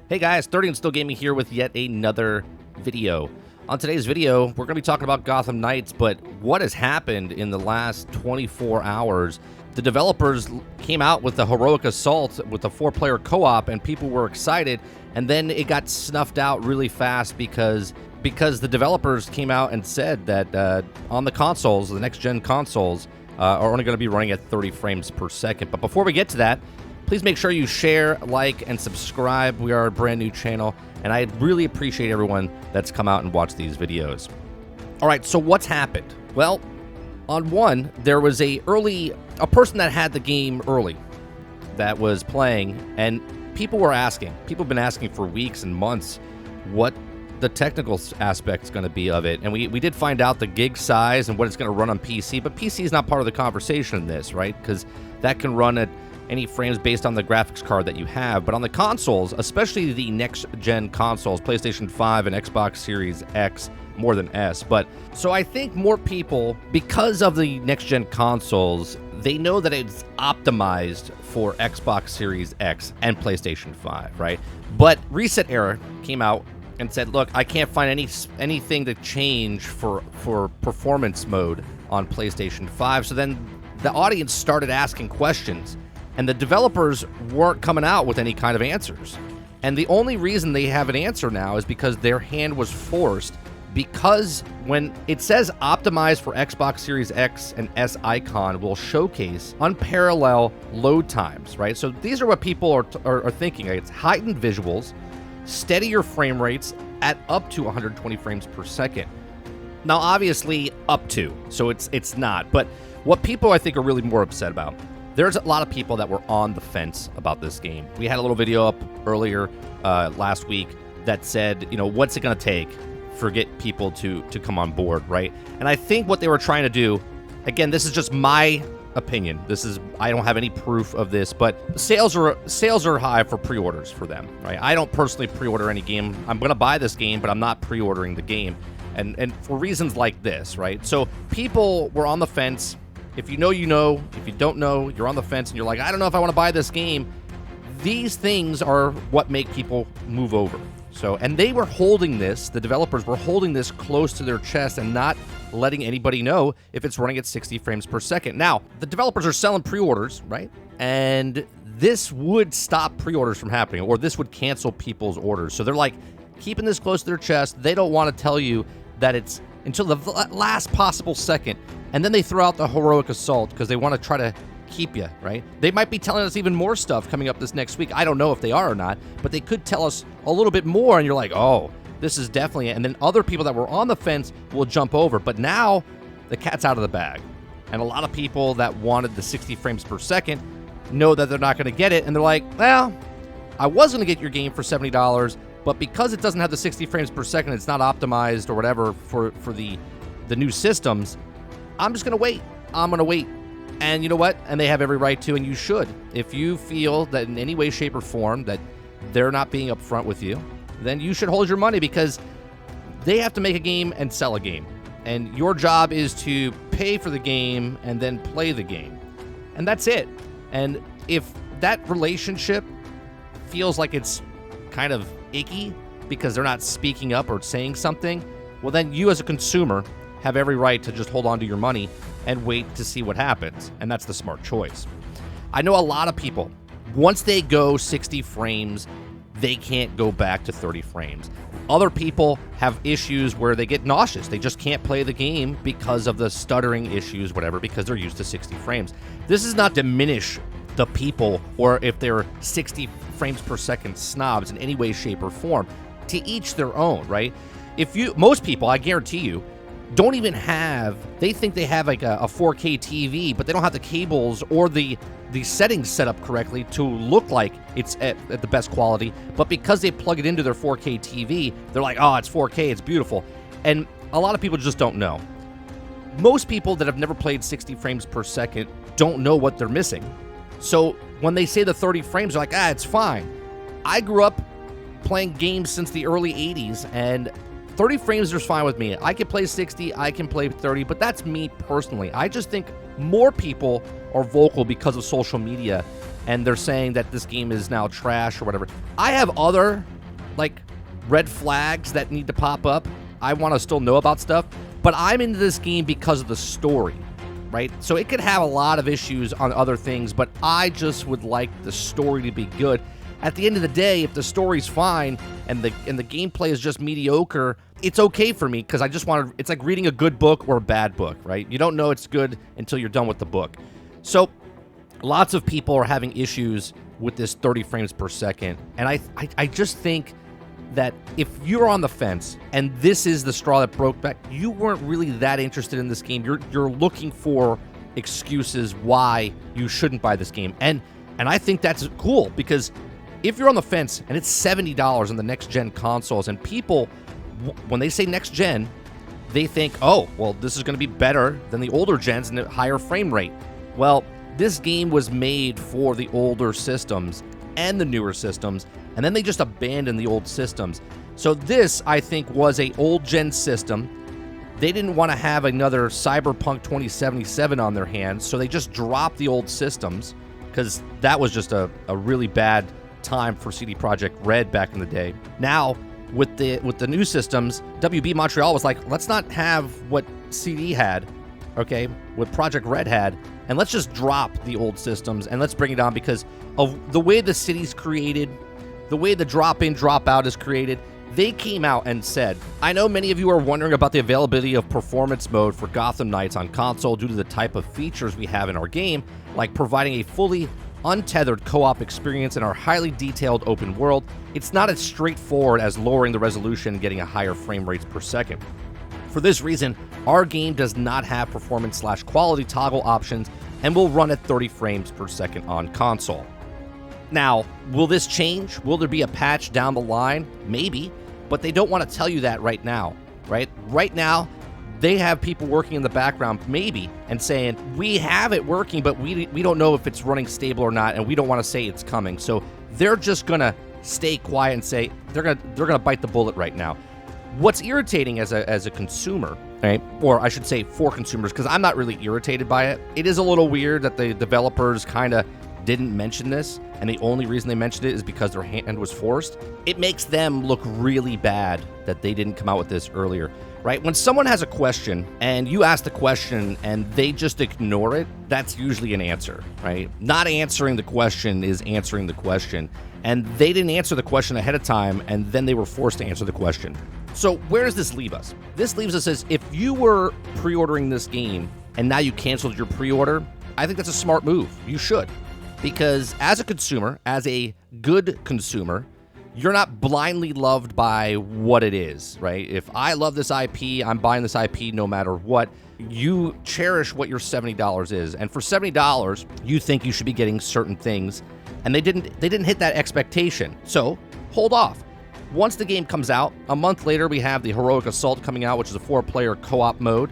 Hey guys, 30 and Still Gaming here with yet another video. On today's video, we're going to be talking about Gotham Knights, but what has happened in the last 24 hours? The developers came out with the Heroic Assault with a 4-player co-op, and people were excited, and then it got snuffed out really fast because the developers came out and said that on the consoles, the next-gen consoles, are only going to be running at 30 frames per second. But before we get to that, please make sure you share, like, and subscribe. We are a brand new channel, and I really appreciate everyone that's come out and watched these videos. All right, so what's happened? Well, on one, there was a person that had the game early that was playing, and people were asking. People have been asking for weeks and months what the technical aspect is going to be of it. And we did find out the gig size and what it's going to run on PC, but PC is not part of the conversation in this, right? Because that can run at any frames based on the graphics card that you have. But on the consoles, especially the next-gen consoles, PlayStation 5 and Xbox Series X, more than S. But so I think more people, because of the next-gen consoles, they know that it's optimized for Xbox Series X and PlayStation 5, right? But Reset Era came out and said, look, I can't find anything to change for performance mode on PlayStation 5. So then the audience started asking questions, and the developers weren't coming out with any kind of answers. And the only reason they have an answer now is because their hand was forced, because when it says optimized for Xbox Series X and S icon will showcase unparalleled load times, right? So these are what people are thinking. It's heightened visuals, steadier frame rates at up to 120 frames per second. Now, obviously, up to, so it's not. But what people, I think, are really more upset about, there's a lot of people that were on the fence about this game. We had a little video up earlier last week that said, you know, what's it going to take for get people to come on board, right? And I think what they were trying to do, again, this is just my opinion. I don't have any proof of this, but sales are high for pre-orders for them, right? I don't personally pre-order any game. I'm going to buy this game, but I'm not pre-ordering the game, and for reasons like this, right? So people were on the fence. If you know, you know. If you don't know, you're on the fence, and you're like, I don't know if I want to buy this game. These things are what make people move over. So, and they were holding this, the developers were holding this close to their chest and not letting anybody know if it's running at 60 frames per second. Now, the developers are selling pre-orders, right? And this would stop pre-orders from happening, or this would cancel people's orders. So they're like keeping this close to their chest. They don't want to tell you that it's until the last possible second. And then they throw out the Heroic Assault because they want to try to keep you, right? They might be telling us even more stuff coming up this next week. I don't know if they are or not, but they could tell us a little bit more, and you're like, oh, this is definitely it. And then other people that were on the fence will jump over. But now the cat's out of the bag. And a lot of people that wanted the 60 frames per second know that they're not going to get it. And they're like, well, I was going to get your game for $70, but because it doesn't have the 60 frames per second, it's not optimized or whatever for the new systems, I'm just going to wait. I'm going to wait. And you know what? And they have every right to, and you should. If you feel that in any way, shape, or form that they're not being upfront with you, then you should hold your money, because they have to make a game and sell a game. And your job is to pay for the game and then play the game. And that's it. And if that relationship feels like it's kind of icky because they're not speaking up or saying something, well, then you as a consumer have every right to just hold on to your money and wait to see what happens. And that's the smart choice. I know a lot of people, once they go 60 frames, they can't go back to 30 frames. Other people have issues where they get nauseous. They just can't play the game because of the stuttering issues, whatever, because they're used to 60 frames. This does not diminish the people, or if they're 60 frames per second snobs in any way, shape, or form. To each their own, right? Most people, I guarantee you, don't even have, they think they have like a 4K TV, but they don't have the cables or the settings set up correctly to look like it's at the best quality. But because they plug it into their 4K TV, they're like, oh, it's 4K, it's beautiful. And a lot of people just don't know. Most people that have never played 60 frames per second don't know what they're missing. So when they say the 30 frames, they're like, it's fine. I grew up playing games since the early 80s, and 30 frames is fine with me. I can play 60, I can play 30, but that's me personally. I just think more people are vocal because of social media, and they're saying that this game is now trash or whatever. I have other like red flags that need to pop up. I want to still know about stuff, but I'm into this game because of the story, right? So it could have a lot of issues on other things, but I just would like the story to be good. At the end of the day, if the story's fine and the gameplay is just mediocre, it's okay for me because I just want to. It's like reading a good book or a bad book, right? You don't know it's good until you're done with the book. So lots of people are having issues with this 30 frames per second, and I just think that if you're on the fence and this is the straw that broke back, you weren't really that interested in this game. You're looking for excuses why you shouldn't buy this game, and I think that's cool because if you're on the fence and it's $70 on the next-gen consoles, and people, when they say next-gen, they think, oh, well, this is going to be better than the older gens and a higher frame rate. Well, this game was made for the older systems and the newer systems, and then they just abandoned the old systems. So this, I think, was a old-gen system. They didn't want to have another Cyberpunk 2077 on their hands, so they just dropped the old systems because that was just a really bad time for CD Projekt Red back in the day. Now, with the new systems, WB Montreal was like, let's not have what CD had, okay, what Project Red had, and let's just drop the old systems and let's bring it on because of the way the city's created, the way the drop-in, drop-out is created. They came out and said, I know many of you are wondering about the availability of performance mode for Gotham Knights on console due to the type of features we have in our game, like providing a fully untethered co-op experience in our highly detailed open world. It's not as straightforward as lowering the resolution and getting a higher frame rates per second. For this reason, our game does not have performance/quality toggle options and will run at 30 frames per second on console. Now, will this change? Will there be a patch down the line? Maybe, but they don't want to tell you that right now, right? Right now, they have people working in the background, maybe, and saying, we have it working, but we don't know if it's running stable or not, and we don't want to say it's coming. So they're just going to stay quiet and say they're gonna bite the bullet right now. What's irritating as a consumer, right? Or I should say for consumers, because I'm not really irritated by it. It is a little weird that the developers kind of didn't mention this, and the only reason they mentioned it is because their hand was forced. It makes them look really bad that they didn't come out with this earlier, right? When someone has a question and you ask the question and they just ignore it, that's usually an answer, right? Not answering the question is answering the question. And they didn't answer the question ahead of time, and then they were forced to answer the question. So where does this leave us? This leaves us as if you were pre-ordering this game and now you canceled your pre-order, I think that's a smart move. You should. Because as a consumer, as a good consumer, you're not blindly loved by what it is, right? If I love this IP, I'm buying this IP no matter what. You cherish what your $70 is. And for $70, you think you should be getting certain things. And they didn't hit that expectation. So hold off. Once the game comes out, a month later, we have the Heroic Assault coming out, which is a 4-player co-op mode.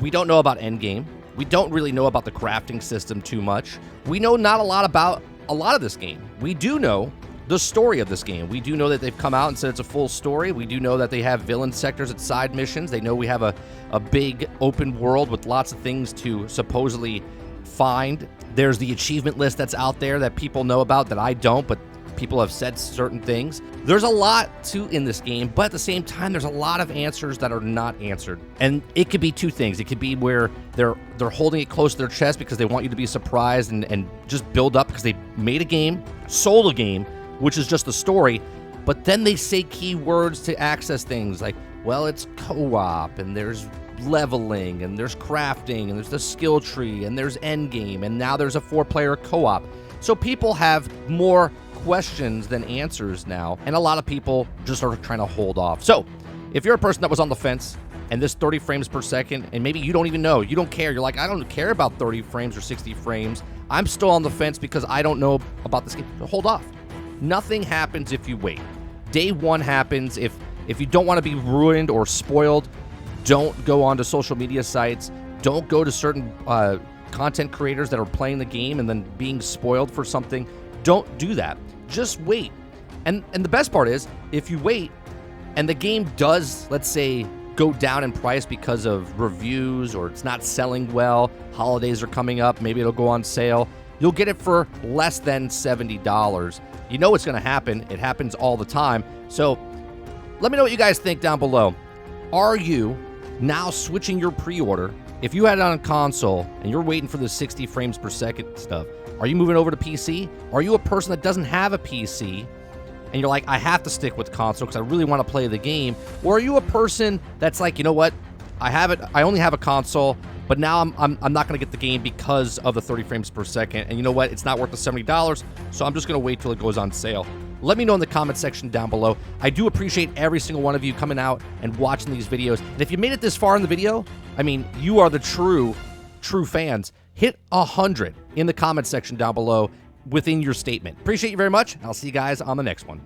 We don't know about Endgame. We don't really know about the crafting system too much. We know not a lot about a lot of this game. We do know the story of this game. We do know that they've come out and said it's a full story. We do know that they have villain sectors at side missions. They know we have a big open world with lots of things to supposedly find. There's the achievement list that's out there that people know about that I don't, but people have said certain things. There's a lot in this game, but at the same time, there's a lot of answers that are not answered. And it could be two things. It could be where they're holding it close to their chest because they want you to be surprised and just build up because they made a game, sold a game, which is just the story, but then they say keywords to access things like, well, it's co-op, and there's leveling, and there's crafting, and there's the skill tree, and there's endgame, and now there's a 4-player co-op. So people have more questions than answers now, and a lot of people just are trying to hold off. So if you're a person that was on the fence and this 30 frames per second, and maybe you don't even know, you don't care, you're like, I don't care about 30 frames or 60 frames, I'm still on the fence because I don't know about this game, hold off. Nothing happens if you wait. Day one happens. If you don't want to be ruined or spoiled, don't go onto social media sites, don't go to certain content creators that are playing the game and then being spoiled for something. Don't do that. Just wait. And the best part is, if you wait and the game does, let's say, go down in price because of reviews or it's not selling well, holidays are coming up, maybe it'll go on sale, you'll get it for less than $70. You know it's going to happen. It happens all the time. So let me know what you guys think down below. Are you now switching your pre-order? If you had it on console and you're waiting for the 60 frames per second stuff, are you moving over to PC? Are you a person that doesn't have a PC and you're like, I have to stick with console because I really want to play the game? Or are you a person that's like, you know what? I only have a console, but now I'm not going to get the game because of the 30 frames per second. And you know what? It's not worth the $70, so I'm just going to wait till it goes on sale. Let me know in the comment section down below. I do appreciate every single one of you coming out and watching these videos. And if you made it this far in the video, I mean, you are the true fans. Hit 100 in the comment section down below within your statement. Appreciate you very much. I'll see you guys on the next one.